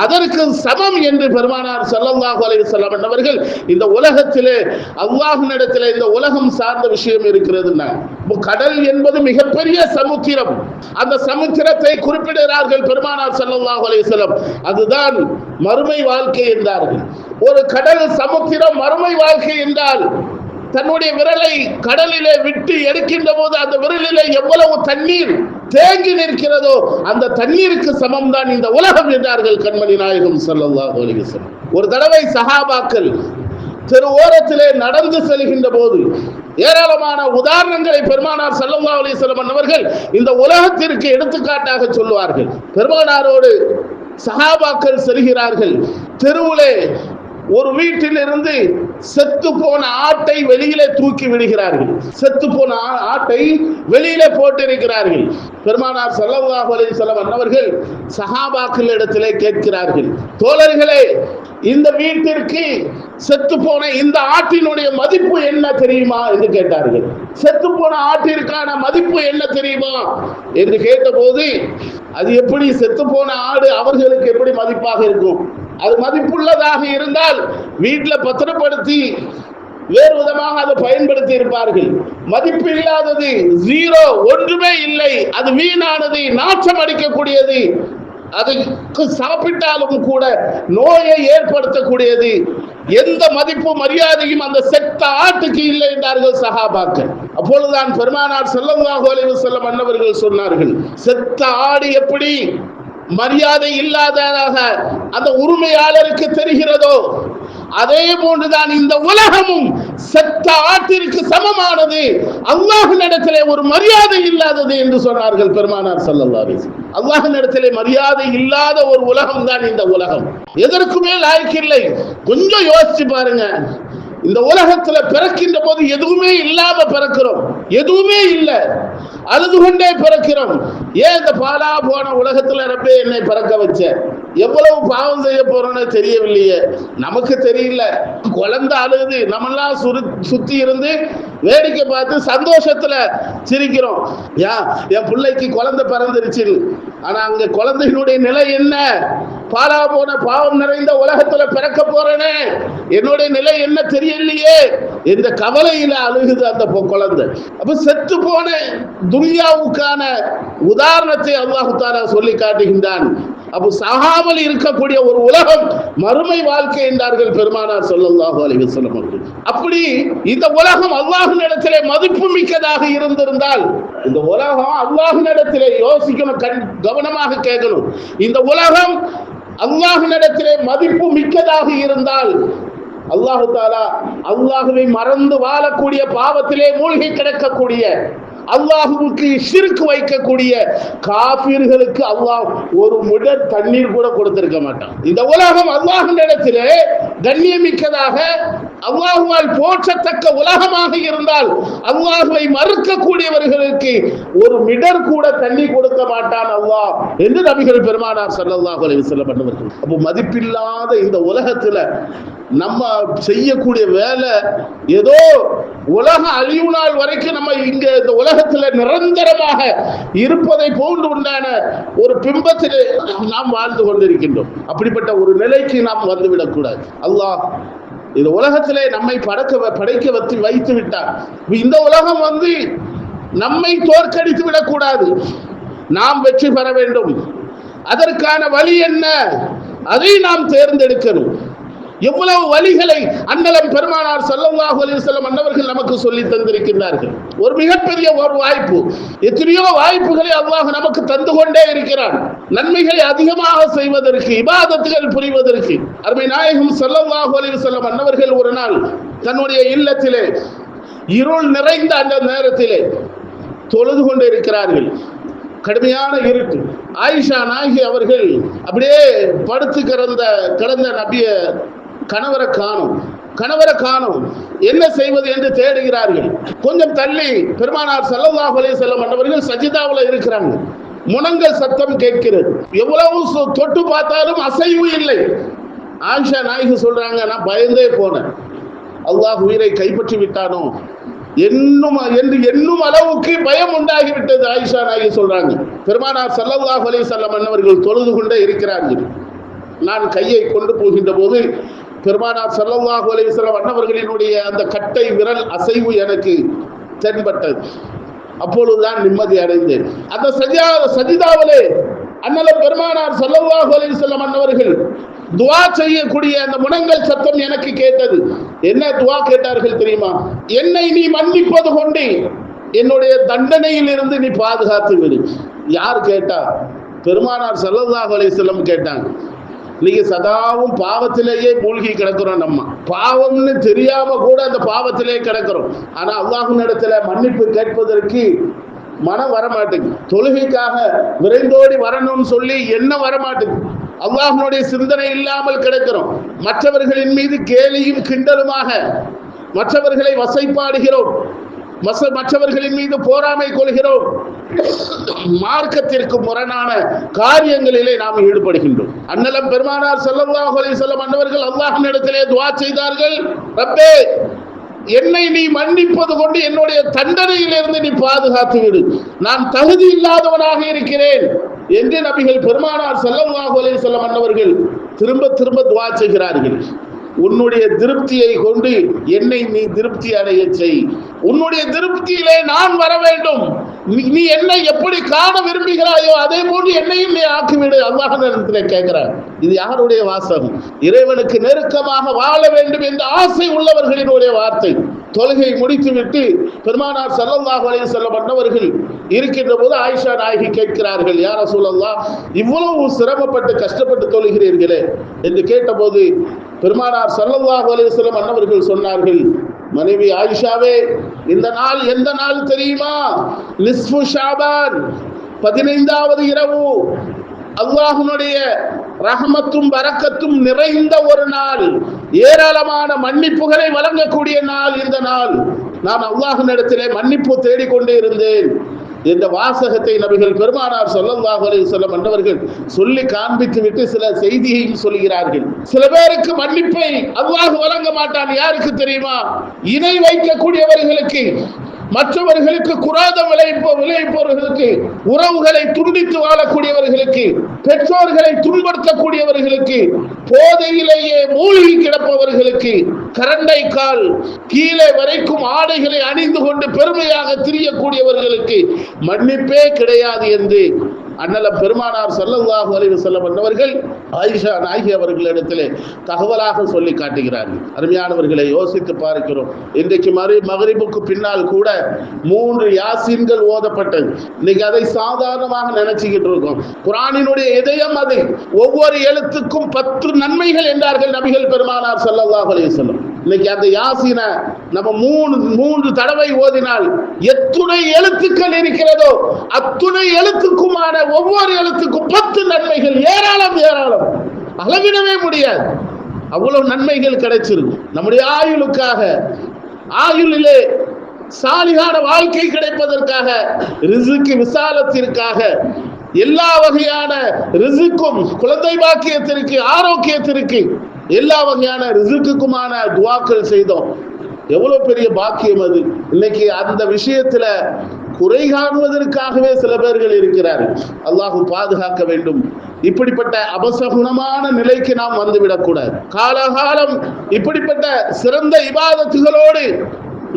அதற்கு சமம் என்று பெருமானார் ஸல்லல்லாஹு அலைஹி வஸல்லம் அவர்கள் இந்த உலகத்திலே அல்லாஹ்விடத்திலே இந்த உலகம் சார்ந்த விஷயம் இருக்கிறதுன்னா, கடல் என்பது மிகப்பெரிய சமுத்திரம். அந்த சமுத்திரத்தை குறிப்பிடுகிறார்கள் பெருமானார் ஸல்லல்லாஹு அலைஹி வஸல்லம், அதுதான் மறுமை வாழ்க்கை என்றார்கள். ஒரு கடல் சமுத்திரம் மறுமை வாழ்க்கை என்றால் தன்னுடைய விரலை கடலிலே விட்டு எடுக்கின்ற போது அந்த விரலிலே எவ்வளவு தண்ணீர் தேங்கி நிற்கிறதோ அந்த தண்ணீருக்கு சமம் தான் இந்த உலகம் என்றார்கள் கண்மணி நாயகம் ஸல்லல்லாஹு அலைஹி வஸல்லம். ஒரு தடவை சஹாபாக்கள் தெரு ஓரத்திலே நடந்து செல்கின்ற போது ஏராளமான உதாரணங்களை பெருமானார் ஸல்லல்லாஹு அலைஹி வஸல்லம் அவர்கள் இந்த உலகத்திற்கு எடுத்துக்காட்டாக சொல்லுவார்கள். பெருமானாரோடு சஹாபாக்கள் செல்கிறார்கள். தெருவிலே ஒரு வீட்டிலிருந்து செத்து போன ஆட்டை வெளியிலே தூக்கி விடுகிறார்கள். செத்து போன ஆட்டை வெளியிலே போட்டிருக்கிறார்கள். பெருமானார் ஸல்லல்லாஹு அலைஹி வஸல்லம் அன்னவர்கள் சஹாபாக்கள் இடத்திலே கேட்கிறார்கள், தோழர்களே, இந்த வீட்டிற்கு செத்து போன இந்த ஆட்டினுடைய மதிப்பு என்ன தெரியுமா என்று கேட்டார்கள். செத்து போன ஆட்டிற்கான மதிப்பு என்ன தெரியுமா என்று கேட்டபோது, அது எப்படி செத்து போன ஆடு அவர்களுக்கு எப்படி மதிப்பாக இருக்கும்? அது மதிப்புள்ளதாக இருந்தால் வீட்டில் பத்திரப்படுத்தி வேறு விதமாக அதை பயன்படுத்தி இருப்பார்கள். மதிப்பு இல்லாதது, ஜீரோ, ஒன்றுமே இல்லை, அது வீணானது, நாற்றம் அடிக்கக்கூடியது, அதுக்கு சாப்பிட்டாலும் கூட நோயை ஏற்படுத்தக்கூடியது, எந்த மதிப்பு மரியாதையும் அந்த செத்த ஆட்டுக்கு இல்லை என்றார்கள் சஹாபாக்கள். அப்பொழுதுதான் பெருமானார் ஸல்லல்லாஹு அலைஹி வஸல்லம் அன்னவர்கள் சொன்னார்கள், செத்த ஆடு எப்படி மரியாதை இல்லாததாக அந்த உரிமையாளருக்கு தெரிகிறதோ, அதே போன்றுதான் இந்த உலகமும் செத்த ஆட்டிற்கு சமமானது, அல்லாஹ்விடத்திலே ஒரு மரியாதை இல்லாதது என்று சொன்னார்கள் பெருமானார் ஸல்லல்லாஹு அலைஹி வஸல்லம். அல்லாஹ்விடத்திலே மரியாதை இல்லாத ஒரு உலகம் தான் இந்த உலகம். எதற்குமே லாயக்கில்லை. கொஞ்சம் யோசிச்சு பாருங்க, இந்த உலகத்துல பிறக்கின்ற போது எதுவுமே இல்லாம பிறக்கிறோம், எதுவுமே இல்லை, அழுது கொண்டே பிறக்கிறோம். ஏன் இந்த பாலா போன உலகத்துல ரப்பே என்னை பிறக்க வச்ச? எவ்வளவு பாவம் செய்ய போறோம்னு தெரியவில்லையே, நமக்கு தெரியல. குழந்தை அழுது, நம்மெல்லாம் சுத்தி இருந்து வேடிக்கை பார்த்து சந்தோஷத்துல சிரிக்கிறோம். என் பிள்ளைக்கு குழந்தை பிறந்துருச்சு, ஆனா அங்க குழந்தையினுடைய நிலை என்ன? பாலா போன பாவம் நிறைந்த உலகத்துல பிறக்க போறேனே, என்னுடைய நிலை என்ன தெரியலையே என்ற கவலையில அழுகுது அந்த குழந்தை. அப்ப செத்து போன துன்யாவுக்கான உதாரணத்தை அல்லாஹ் தஆலா சொல்லி காட்டுகின்றான். அப்ப சாகாமல் இருக்கக்கூடிய ஒரு உலகம் மறுமை வாழ்க்கை என்றார்கள் பெருமானார் ஸல்லல்லாஹு அலைஹி வஸல்லம் அவர்கள். அப்படி இந்த உலகம் அல்லாஹ்விடத்திலே மதிப்பு மிக்கதாக இருந்திருந்தால், இந்த உலகம் அல்லாஹ்விடத்திலே யோசிக்கணும், கவனமாக கேட்கணும். இந்த உலகம் அல்லாஹ்விடத்திலே மதிப்பு மிக்கதாக இருந்தால், அல்லாஹ் தஆலா அல்லாஹ்வை மறந்து வாழக்கூடிய, பாவத்திலே மூழ்கி கிடக்கக்கூடிய, அல்லாஹ்வுக்கு ஷிர்க் வைக்கக்கூடிய காஃபிர்களுக்கு அல்லாஹ் ஒரு முடர் தண்ணீர் கூட கொடுத்திருக்க மாட்டான். இந்த உலகம் அல்லாஹ்விடத்திலே கண்ணியமிக்கதாக, அல்லாஹ்வால் போற்றத்தக்க உலகமாக இருந்தால், அல்லாஹ்வை மறுக்கக்கூடியவர்களுக்கு ஒரு மிடர் கூட தண்ணி கொடுக்க மாட்டான் அல்லாஹ் என்று நபிகள் பெருமானார் ஸல்லல்லாஹு அலைஹி வஸல்லம் சொன்னார்கள். அப்போ மதிப்பில்லாத இந்த உலகத்துல நம்ம செய்யக்கூடிய வேலை ஏதோ உலக அழிவு நாள் வரைக்கும் நம்ம இங்க இந்த உலகத்துல நிரந்தரமாக இருப்பதை போன்று உண்டான ஒரு பிம்பத்திலே நாம் வாழ்ந்து கொண்டிருக்கின்றோம். அப்படிப்பட்ட ஒரு நிலைக்கு நாம் வந்துவிடக் கூடாது. அல்லாஹ் இந்த உலகத்திலே நம்மை படைக்க வைத்து விட்டார். இந்த உலகம் நம்மை தோற்கடித்து விடக்கூடாது, நாம் வெற்றி பெற வேண்டும். அதற்கான வழி என்ன? அதை நாம் தேர்ந்தெடுக்கணும். எவ்வளவு வழிகளை அண்ணலம் பெருமானார் ஸல்லல்லாஹு அலைஹி வஸல்லம் அன்னவர்கள் நமக்கு சொல்லி தந்திருக்கிறார்கள். ஒரு மிகப்பெரிய ஒரு வாய்ப்பு, எத்தனையோ வாய்ப்புகளை அல்லாஹ் நமக்கு தந்து கொண்டே இருக்கிறான். நன்மைகளை அதிகமாக செய்வதற்கு, இபாதத்துகள் புரிவதற்கு. அருமை நாயகம் ஸல்லல்லாஹு அலைஹி வஸல்லம் அன்னவர்கள் ஒரு நாள் தன்னுடைய இல்லத்திலே இருள் நிறைந்த அந்த நேரத்திலே தொழுது கொண்டே இருக்கிறார்கள். கடுமையான இருட்டு. ஆயிஷா நாயகி அவர்கள் அப்படியே படுத்து கிடந்த நபிய கணவரை காணோம், என்ன செய்வது என்று தேடுகிறார்கள். கொஞ்சம் தள்ளி பெருமானார் ஸல்லல்லாஹு அலைஹி வஸல்லம் அன்னவர்கள் சஜிதாவுல இருக்கிறாங்க. முனங்கல் சத்தம் கேட்கிறது. எவ்வளவு தொட்டு பார்த்தாலும் அசைவு இல்லை. ஆயிஷா நாயகி சொல்றாங்க, நான் பயந்தே போனேன், அல்லாஹ் உயிரை கைப்பற்றி விட்டானோ என்னும் அளவுக்கு பயம் உண்டாகிவிட்டது. ஆயிஷா நாயகி சொல்றாங்க, பெருமானார் ஸல்லல்லாஹு அலைஹி வஸல்லம் அன்னவர்கள் தொழுது கொண்டே இருக்கிறார்கள். நான் கையை கொண்டு போகின்ற போது பெருமானார் ஸல்லல்லாஹு அலைஹி வஸல்லம் அன்னவர்களினுடைய அந்த கட்டை விரல் அசைவு எனக்கு தென்பட்டது. அப்பொழுதுதான் நிம்மதி அடைந்தேன். அந்த சஜிதாவிலே அண்ணல் பெருமானார் ஸல்லல்லாஹு அலைஹி வஸல்லம் அன்னவர்கள் துஆ செய்யக்கூடிய அந்த முனங்கல் சத்தம் எனக்கு கேட்டது. என்ன துஆ கேட்டார்கள் தெரியுமா? என்னை நீ மன்னிப்பது கொண்டு என்னுடைய தண்டனையில் இருந்து நீ பாதுகாத்து விடு. யார் கேட்டா? பெருமானார் ஸல்லல்லாஹு அலைஹி வஸல்லம் கேட்டாங்க. நீங்க சதாவும் பாவத்திலேயே மூழ்கி கிடக்கிறோம். நம்ம பாவம்னு தெரியாம கூட அந்த பாவத்திலே கிடக்கிறோம். ஆனா அல்லாஹ்வின் இடத்துல மன்னிப்பு கேட்பதற்கு மனம் வரமாட்டேங்குது. தொழுகைக்காக விரைந்தோடி வரணும்னு சொல்லி என்ன வரமாட்டேங்குது. அல்லாஹ்வுடைய சிந்தனை இல்லாமல் கிடக்கிறோம். மற்றவர்களின் மீது கேலியும் கிண்டலுமாக மற்றவர்களை வசைப்பாடுகிறோம், மற்றவர்களின் மீது போராமை கொள்கிறோம். மார்க்கத்திற்கு முரணான காரியங்களிலே நாம் ஈடுபடுகின்றோம். அன்னலம் பெருமானார் ஸல்லல்லாஹு அலைஹி வஸல்லம் அன்னவர்கள் அல்லாஹ்விடத்திலே துஆ செய்தார்கள், ரப்பே என்னை நீ மன்னிப்பது கொண்டு என்னுடைய தண்டனையிலிருந்து நீ பாதுகாத்து விடு, நான் தகுதி இல்லாதவனாக இருக்கிறேன் என்று நபிகள் பெருமானார் ஸல்லல்லாஹு அலைஹி வஸல்லம் அன்னவர்கள் திரும்ப திரும்ப துஆ செய்கிறார்கள். உன்னுடைய திருப்தியை கொண்டு என்னை நீ திருப்தி அடைய செய், உன்னுடைய திருப்தியிலே நான் வர வேண்டும், நீ என்னை எப்படி காண விரும்புகிறாயோ அதே போன்று என்னையும் நீ ஆக்கிவிடு. அல்லாஹ்விடத்திலே கேட்கிறார். இது யாருடைய வாசகம்? இறைவனுக்கு நெருக்கமாக வாழ வேண்டும் என்ற ஆசை உள்ளவர்களினுடைய வார்த்தை. தொழுகை முடித்துவிட்டு பெருமானார் ஸல்லல்லாஹு அலைஹி வஸல்லம் அன்னவர்கள் இருக்கின்ற போது ஆயிஷா நாயகி கேட்கிறார்கள், யா ரசூலல்லாஹ், இவ்வளவு சிரமப்பட்டு கஷ்டப்பட்டு தொழுகிறீர்களே என்று கேட்டபோது பெருமானார் ஸல்லல்லாஹு அலைஹி வஸல்லம் அன்னவர்கள் சொன்னார்கள், மனைவி ஆயிஷாவே, இந்த நாள் எந்த நாள் தெரியுமா? நிஸ்ஃபு ஷாபான், 15வது இரவு, அல்லாஹ்வுடைய ரஹமத்தும் பரக்கத்தும் நிறைந்த ஒரு நாள், ஏராளமான மன்னிப்புகளை வழங்கக்கூடிய நாள். இந்த நாள் நான் அல்லாஹ்விடத்திலே மன்னிப்பு தேடிக்கொண்டே இருந்தேன் என்ற வாசகத்தை நபிகள் பெருமானார் ஸல்லல்லாஹு அலைஹி வஸல்லம் அன்னவர்கள் சொல்லி காண்பித்து விட்டு சில செய்தியையும் சொல்கிறார்கள். சில பேருக்கு மன்னிப்பை அல்லாஹ் வழங்க மாட்டான். யாருக்கு தெரியுமா? இணை வைக்கக்கூடியவர்களுக்கு, மற்றவர்களுக்கு குராதம் விளைவிப்பவர்களுக்கு, உறவுகளை துண்டித்து வாழக்கூடியவர்களுக்கு, பெற்றோர்களை துன்படுத்தக்கூடியவர்களுக்கு, போதையிலேயே மூழ்கி கிடப்பவர்களுக்கு, கரண்டை கால் கீழே வரைக்கும் ஆடைகளை அணிந்து கொண்டு பெருமையாக திரியக்கூடியவர்களுக்கு மன்னிப்பே கிடையாது என்று அண்ணலம் பெருமானார் ஸல்லல்லாஹு அலைஹி வஸல்லம் அன்னவர்கள் ஆயிஷா நாயகி அவர்களிடத்திலே தகவலாக சொல்லி காட்டுகிறார்கள். அருமையானவர்களை யோசித்து பார்க்கிறோம். இன்றைக்கு மகரிபுக்கு பின்னால் கூட 3 யாசீன்கள் ஓதப்பட்டது. இன்னைக்கு அதை சாதாரணமாக நினைச்சுக்கிட்டு இருக்கோம். குர்ஆனினுடைய இதயம் அது. ஒவ்வொரு எழுத்துக்கும் 10 நன்மைகள் என்றார்கள் நபிகள் பெருமானார் ஸல்லல்லாஹு அலைஹி வஸல்லம். இன்னைக்கு அந்த யாசீனை நம்ம 3 தடவை ஓதினால் எத்துணை எழுத்துக்கள் இருக்கிறதோ அத்துணை எழுத்துக்குமான ஒவ்வொரு எழுத்துக்கும் 10 நன்மைகள். ஏராளம் ஏராளம், அளவிடவே முடியாது. அவ்வளவு நன்மைகள் கிடைச்சிருக்கு. நம்முடைய ஆயுளுக்காக, ஆயுளிலே சாலிகான வாழ்க்கை கிடைப்பதற்காக, ரிஸ்க் விசாலத்திற்காக, எல்லா வகையான ரிஸ்க்கும், குழந்தை பாக்கியத்திற்கு, ஆரோக்கியத்திற்கு, எல்லா வகையான ரிஸ்க்குமான துஆக்கள் செய்தோம். எவ்வளவு பெரிய பாக்கியம் அது. இன்னைக்கு அந்த விஷயத்துல குறை காணுவதற்காகவே சில பேர்கள் இருக்கிறார்கள். அல்லாஹ் பாதுகாக்க வேண்டும். இப்படிப்பட்ட அபசகுணமான நிலைக்கு நாம் வந்துவிடக்கூடாது. காலகாலம் இப்படிப்பட்ட சிறந்த இபாதத்துகளோடு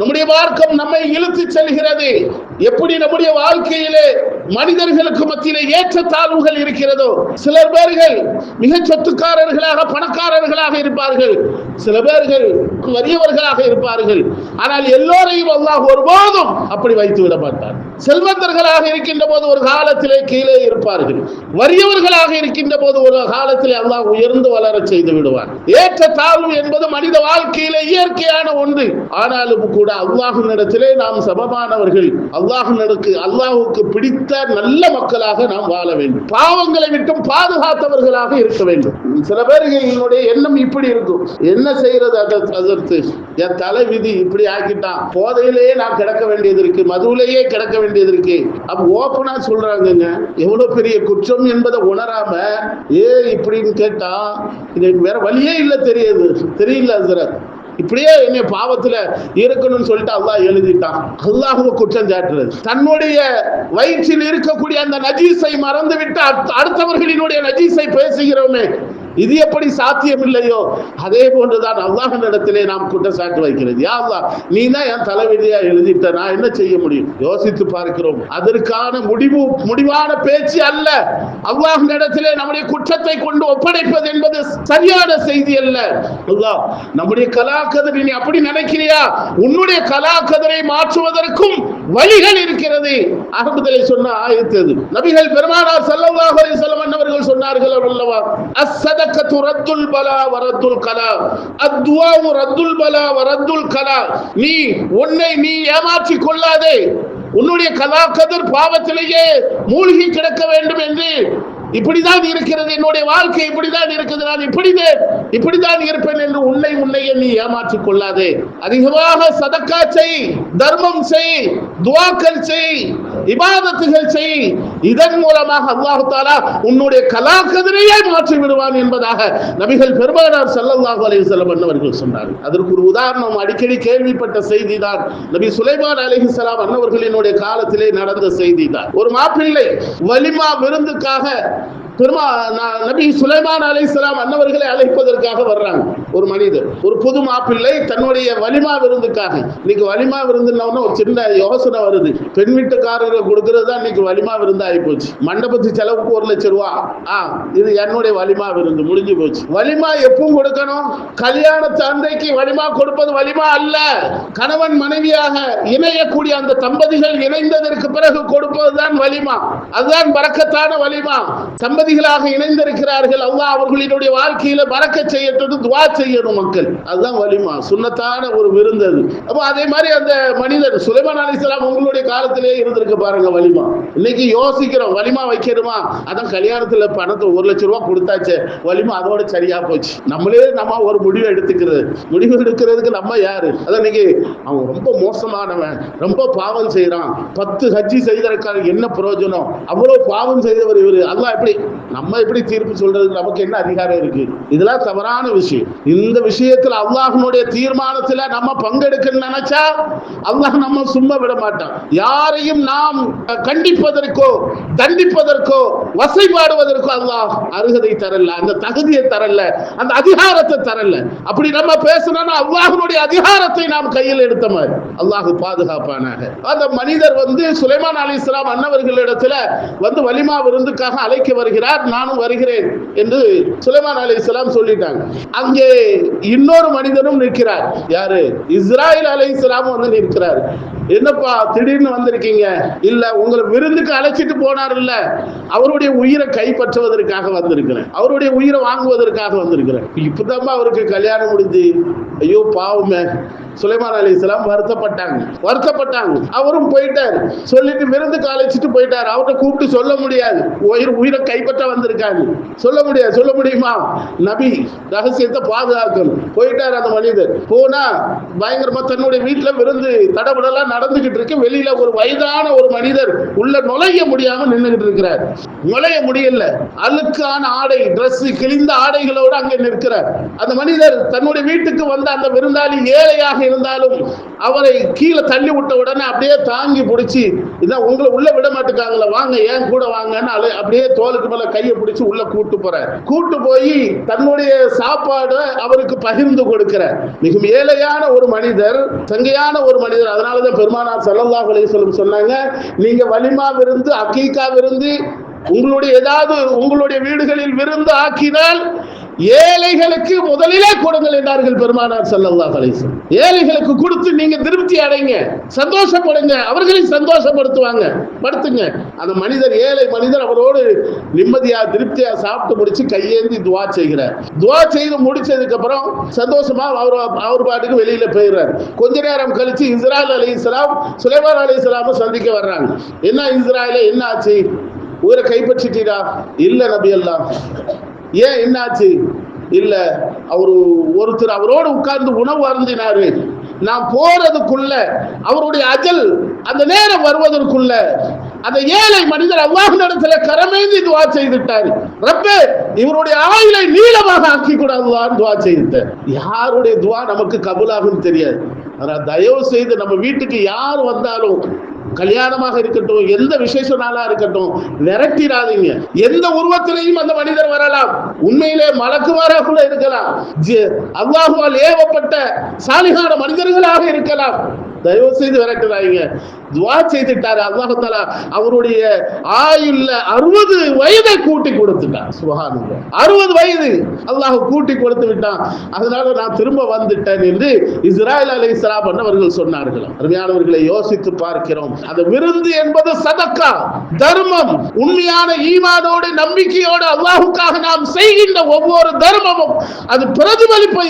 நம்முடைய மார்க்கம் நம்மை இழுத்து செல்கிறது. எப்படி நம்முடைய வாழ்க்கையிலே மனிதர்களுக்கு மத்தியிலே ஏற்றத்தாழ்வுகள் இருக்கிறதோ, சில பேர்கள் மிக சொத்துக்காரர்களாக, பணக்காரர்களாக இருப்பார்கள், சில பேர்கள் வறியவர்களாக இருப்பார்கள். ஆனால் எல்லோரையும் அல்லாஹ் ஒருபோதும் அப்படி வைத்து விட மாட்டார். செல்வந்தர்களாக இருக்கின்ற போது ஒரு காலத்திலே கீழே இருப்பார்கள், வறியவர்களாக இருக்கின்ற போது ஒரு காலத்திலே அல்லாஹ் உயர்ந்து வளர செய்து விடுவார். ஏற்றத்தாழ்வு என்பது மனித வாழ்க்கையிலே இயற்கையான ஒன்று. ஆனாலும் கூட அல்லாஹ்விடத்திலே நாம் சமமானவர்கள். அல்லாஹ்வுக்கு பிடித்த நல்ல மக்களாக நாம் வாழ வேண்டும். பாவங்களை விட்டும் பாதுகாத்தவர்களாக இருக்க வேண்டும். சில பேர்களுடைய எண்ணம் இப்படி இருக்கும், என்ன செய்யறது, அதற்கு என் தலை விதி இப்படி ஆக்கிட்டான், போதையிலேயே நான் கிடக்க வேண்டியது இருக்கு, மதுவிலேயே கிடக்க வேண்டியது இருக்கு. அப்ப ஓப்பனா சொல்றாங்க. எவ்வளவு பெரிய குற்றம் என்பதை உணராம இப்படின்னு கேட்டா எனக்கு வேற வழியே இல்லை, தெரியல ஹஸ்ரத், இப்படியே என்ன பாவத்துல இருக்கணும்னு சொல்லிட்டு அல்லாஹ் எழுதிட்டான். அல்லாஹ்வை குற்றம் சாட்டுறது, தன்னுடைய வயிற்றில் இருக்கக்கூடிய அந்த நஜீஸை மறந்து விட்டு அடுத்தவர்களினுடைய நஜீஸை பேசுகிறோமே, இது எப்படி சாத்தியம் இல்லையோ அதே போன்றுதான் அல்லாஹ்விடத்திலே நாம் குற்றச்சாட்டு வைக்கிறது. யா அல்லாஹ், நீ தான் என் தலைவிதியா எழுதிட்ட, நான் என்ன செய்ய முடியும்? யோசித்து பார்க்கிறோம். அதற்கான முடிவான பேச்சு அல்ல. அல்லாஹ்விடத்திலே நம்முடைய குற்றத்தை கொண்டு ஒப்படைப்பது என்பது சரியான செய்தி அல்ல. அல்லாஹ் நம்முடைய கலாக்கதரை நீ அப்படி நினைக்கிறியா? உன்னுடைய கலாக்கதரை மாற்றுவதற்கும் வழிகள் இருக்கிறது. ஆரம்பத்திலே சொன்ன ஆயத்து நபிகள் பெருமானார் ஸல்லல்லாஹு அலைஹி வஸல்லம் அவர்கள் சொன்னார்கள் அல்லவா, அஸ்ஸதகத்து ரத்துல் பலா வரத்துல் கலா, அத்வாஉ ரத்துல் பலா வரத்துல் கலா. நீ உன்னை ஏமாற்றிக் கொள்ளாதே. உன்னுடைய கலாக்கதர் பாவத்திலேயே மூழ்கி கிடக்க வேண்டும் என்று இப்படிதான் இருக்கிறது, என்னுடைய வாழ்க்கை இப்படிதான் இருக்குது, நான் இப்படிதான் இருப்பேன் என்று உன்னை நீ ஏமாற்றிக் கொள்ளாதே. அதிகமாக சதக்கா செய், தர்மம் செய், துஆக்கள் செய், இபாதத்துகள் செய். இதன் மூலமாக அல்லாஹ் தஆலா உன்னுடைய கலாக்கதிரையை மாற்றி விடுவான் என்பதாக நபிகள் பெருமானார் ஸல்லல்லாஹு அலைஹி வஸல்லம் அவர்கள் சொன்னார்கள். அதற்கு ஒரு உதாரணம் அடிக்கடி கேள்விப்பட்ட செய்தி தான் நபி சுலைமான் அலைஹிஸ்ஸலாம் அன்னவர்களினுடைய காலத்திலே நடந்த செய்தி தான். ஒரு மாப்பிள்ளை வலிமா விருந்துக்காக நபி சுலைமான் அலைஹிஸ்ஸலாம் அன்னவர்களை அழைப்பதற்காக வர்றாங்க. ஒரு மனிதர், ஒரு புது மாப்பிள்ளை தன்னுடைய வலிமா விருந்துக்காக. இன்னைக்கு வலிமா விருந்துன்னா ஒரு சின்ன யோசனை வருது, பெண் வீட்டுக்காரர்கள் கொடுக்கிறது தான் இன்னைக்கு வலிமா விருந்து ஆகி போச்சு. மண்டபத்து செலவுக்கு 1 லட்சம் ரூபா, இது என்னுடைய வலிமா விருந்து, முடிஞ்சு போச்சு. வலிமா எப்பவும் கொடுக்கணும், கல்யாணத்து அன்றைக்கு வலிமா கொடுப்பது வலிமா அல்ல. கணவன் மனைவியாக இணையக்கூடிய அந்த தம்பதிகள் இணைந்ததற்கு பிறகு கொடுப்பதுதான் வலிமா. அதுதான் பரக்கத்தான வலிமா. தம்பதிகளாக இணைந்திருக்கிறார்கள், அல்லாஹ் அவர்களுடைய வாழ்க்கையில பரக்கத் செய்யட்டும், துஆ செய்யணும் மக்கள். அதுதான் வலிமா, சுன்னத்தான ஒரு விருந்து அது. அப்ப அதே மாதிரி அந்த மனிதர் சுலைமான் அலைஹிஸ்ஸலாம் உங்களுடைய காலத்திலே இருந்திருக்கு பாருங்க வலிமா. இன்னைக்கு யோசிக்கிறோம் வலிமா வைக்கணுமா, அதான் கல்யாணத்துல பணத்தை 1 லட்சம் ரூபாய் கொடுத்தாச்சு, வலிமா அதோட சரியா போச்சு. நம்ம ஒரு முடிவு எடுக்கிறதுக்கு நம்ம யாரு? அதான் இன்னைக்கு அவன் ரொம்ப மோசமானவன், ரொம்ப பாவம் செய்யறான், 10 ஹஜ்ஜி செய்ததற்காக என்ன பிரயோஜனம், அவ்வளவு பாவம் செய்தவர் இவரு, அல்லாஹ் நம்ம எப்படி தீர்ப்பு சொல்றதுக்கு நமக்கு என்ன அதிகாரம் இருக்கு? இதெல்லாம் தவறான விஷயம். இந்த விஷயத்துல அல்லாஹ்வுடைய தீர்மானத்துல நம்ம பங்கெடுக்க நினைச்சா அல்லாஹ் நம்ம சும்மா விட மாட்டான். யாரையும் நாம் கண்டிப்பதற்கோ தண்டிப்பதற்கோ வசைபாடுவதற்கோ அல்லாஹ் அருகதை தரல, அந்த தகுதியை தரல, அந்த அதிகாரத்தை தரல. அப்படி நம்ம பேசணும்னா அல்லாஹ்வுடைய அதிகாரத்தை நாம் கையில் எடுத்த மாதிரி. அல்லாஹ் பாதுகாப்பானாக. அந்த மனிதர் சுலைமான் அலைஹிஸ்ஸலாம் அன்னவர்களிடத்துல வலிமா விருந்துக்காக அழைக்க வருகிறார், நானும் வருகிறேன் என்று சுலைமான் அலைஹிஸ்ஸலாம் சொல்லிட்டாங்க. அங்கே இன்னொரு மனிதனும் நிற்கிறார். யாரு? இஸ்ராயில் அலைஹிஸ்ஸலாம் நிற்கிறார். என்னப்பா திடீர்னு வந்திருக்கீங்க? இல்ல, உங்களை விருந்துக்கு அழைச்சிட்டு போனார், இல்ல அவருடைய உயிரை கைப்பற்றுவதற்காக வந்திருக்கிறேன், அவருடைய உயிரை வாங்குவதற்காக வந்திருக்கிறேன். இப்பதான் அவருக்கு கல்யாணம் முடிஞ்சு, ஐயோ பாவமே. சுலைமான் அலைஹிஸ்ஸலாம் வருத்தப்பட்டாங்க. அவரும் போயிட்டார், சொல்லிட்டு விருந்துக்கு அழைச்சிட்டு போயிட்டார். அவர்கிட்ட கூப்பிட்டு சொல்ல முடியாது, உயிரை கைப்பற்ற வந்திருக்காங்க, சொல்ல முடியுமா? நபி ரகசியத்தை பாதுகாக்கணும். போயிட்டார் அந்த மனிதர். போனா பயங்கரமா தன்னுடைய வீட்டுல விருந்து தடபடலாம் நடந்துகிட்டு இருக்கு. வெளியில ஒரு வயதான ஒரு மனிதர் உள்ள நுழைய முடியாம நின்றுகிட்டு இருக்கிறார். நுழைய முடியல, அழுக்கான ஆடை, டிரெஸ், கிழிந்த ஆடைகளோடு அங்க நிற்கிறார். அந்த மனிதர் தன்னுடைய வீட்டுக்கு வந்த அந்த விருந்தாளி ஏழையாக இருந்தாலும் அவரை கீழே தள்ளி விட்ட உடனே அப்படியே தாங்கி பிடிச்சி, இதான் உங்களை உள்ள விட மாட்டுக்காங்களா, வாங்க ஏன் கூட வாங்கன்னு அப்படியே தோலுக்கு மேல கையை பிடிச்சி உள்ள கூட்டு போய் தன்னுடைய சாப்பாடு அவருக்கு பகிர்ந்து கொடுக்கிறார். மிகவும் ஏழையான ஒரு மனிதர், சங்கையான ஒரு மனிதர். அதனாலதான் பெருமானார் ஸல்லல்லாஹு அலைஹி வஸல்லம் சொன்னாங்க, நீங்க வலிமா விருந்து, அகீகா விருந்து, உங்களுடைய வீடுகளில் விருந்து ஆக்கினால் ஏழைகளுக்கு முதலிலே கொடுங்கள் என்றார்கள் பெருமானார் ஸல்லல்லாஹு அலைஹி வஸல்லம். ஏழைகளுக்கு கொடுத்து நீங்க திருப்தி அடைங்க, சந்தோஷப்படுங்க, அவர்களை படுத்துங்க. அந்த மனிதர், ஏழை மனிதர், அவரோடு நிம்மதியா திருப்தியா சாப்பிட்டு முடிச்சு கையேந்தி துஆ செய்கிறார். துஆ செய்து முடிச்சதுக்கு அப்புறம் சந்தோஷமா அவர் பாட்டுக்கு வெளியில போயிடுறார். கொஞ்ச நேரம் கழிச்சு இஸ்ராயில் அலைஹிஸ்ஸலாம் சுலைமான் அலைஹிஸ்ஸலாமை சந்திக்க வர்றாங்க. என்ன இஸ்ராயிலே, என்ன ஆச்சு? உயிரை கைப்பற்றிட்டீரா? இல்ல நபி அல்லாஹ். ஏன், என்னாச்சு? இல்ல, ஒருத்தர் அவரோடு உட்கார்ந்து உணவு அருந்தினாரு. நான் போறதுக்குள்ள அவருடைய அஜல், அந்த நேரம் வருவதற்குள்ள அந்த ஏழை மனிதர் அல்லாஹ்விடத்துல கரமேந்தி துஆ செய்துட்டாரு. ரப்பே, இவருடைய ஆயுளை நீளமாக ஆக்கி கூடாதுன்னு துஆ செய்துட்டார். யாருடைய துஆ நமக்கு கபூலாகும் தெரியாது. அதனால தயவு செய்து நம்ம வீட்டுக்கு யார் வந்தாலும், கல்யாணமாக இருக்கட்டும், எந்த விசேஷ நாளா இருக்கட்டும், விரட்டிடாதீங்க. எந்த உருவத்திலையும் அந்த மனிதர் வரலாம், உண்மையிலே மலக்குமாராக கூட இருக்கலாம், அல்லாஹ்வால் ஏவப்பட்ட சாலிகான மனிதர்களாக இருக்கலாம். தயவு செய்து விரட்டுறாங்க. துஆ செய்துட்டாரு. அல்லாஹ் தஆலா அவருடைய ஆயுள்ல 60 வயதை கூட்டி கொடுத்துட்டான். சுப்ஹானல்லாஹ், 60 வயது அல்லாஹ் கூட்டி கொடுத்து விட்டான். அதனால நான் திரும்ப வந்துட்டேன் என்று இஸ்ராயில் அலைஹிஸ்ஸலாம் அவர்கள் சொன்னார்கள். அருமையானவர்களை, யோசித்து பார்க்கிறோம். அந்த விருந்து என்பது சதக்கா, தர்மம். உண்மையான ஈமானோடு நம்பிக்கையோடு அல்லாஹ்வுக்காக நாம் செய்கின்ற ஒவ்வொரு தர்மமும் அது பிரதிபலிப்பை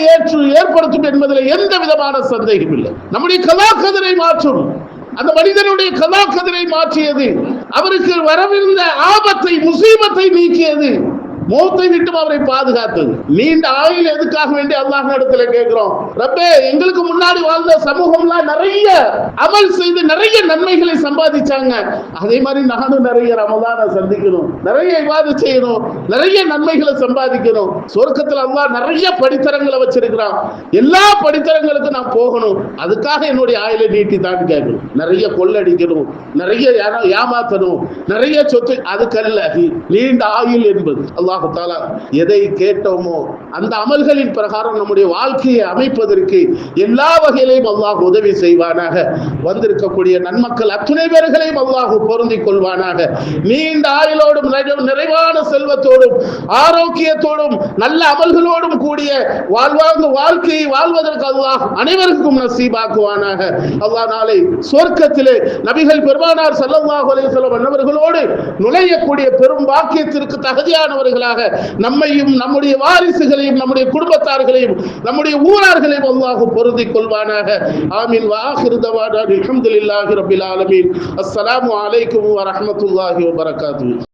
ஏற்படுத்தும் என்பதில் எந்த விதமான சந்தேகம் இல்லை. நம்முடைய கலாக்கதிரை மாற்றும். அந்த மனிதனுடைய கலாக்கதிரை மாற்றியது. அவருக்கு வரவிருந்த ஆபத்தை முசீபத்தை நீக்கியது, மௌத்தை விட்டும் அவரை பாதுகாத்தது. நீண்ட ஆயுள் எதுக்காக வேண்டி அல்லாஹ் இடத்துல கேட்கிறோம், ரப்பே எங்களுக்கு முன்னாடி வாழ்ந்த சமூகம்லாம் நிறைய அமல் செய்து நிறைய நன்மைகளை சம்பாதிச்சாங்க, அதே மாதிரி நானும் நிறைய ரமலானை சந்திக்கணும், நிறைய இபாதத் செய்யணும், நிறைய நன்மைகளை சம்பாதிக்கணும். சொர்க்கத்தில் அல்லாஹ் நிறைய படித்தரங்களை வச்சிருக்கிறான், எல்லா படித்தரங்களுக்கும் நான் போகணும், அதுக்காக என்னுடைய ஆயுளை நீட்டி தான் கேட்கணும். நிறைய கொள்ளடிக்கணும், நிறைய ஏமாத்தணும், நிறைய சொத்து, அதுக்கல்ல நீண்ட ஆயுள் என்பது. அல்லாஹ் எதை கேட்டோமோ அந்த அமல்களின் பிரகாரம் நம்முடைய வாழ்க்கையை அமைப்பதற்கு எல்லா வகையிலையும் அல்லாஹ் உதவி செய்வானாக. வந்திருக்கக்கூடிய நன்மக்கள் அத்துணை பேர்களையும் அல்லாஹ் பொருந்திக் கொள்வானாக. நீண்ட ஆயுளோடும் நிறைவான செல்வத்தோடும் ஆரோக்கியத்தோடும் நல்ல அமல்களோடும் கூடிய வாழ்க்கையை வாழ்வதற்கு அல்லாஹ் அனைவருக்கும் நசீபாக்குவானாக. அல்லாஹ் நாளை சொர்க்கத்திலே நபிகள் பெருமானார் ஸல்லல்லாஹு அலைஹி வஸல்லம் அன்னவர்களோடு நுழையக்கூடிய பெரும் பாக்கியத்திற்கு தகுதியானவர்கள் நம்மையும் நம்முடைய வாரிசுகளையும் நம்முடைய குடும்பத்தார்களையும் நம்முடைய ஊரார்களையும் அல்லாஹ் பொருந்திக் கொள்வானாக. ஆமீன். வ ஆகிரு தவானா அல்ஹம்துலில்லாஹி ரப்பில் ஆலமீன். அஸ்ஸலாமு அலைக்கும் வ ரஹ்மத்துல்லாஹி வ பரகாத்துஹு.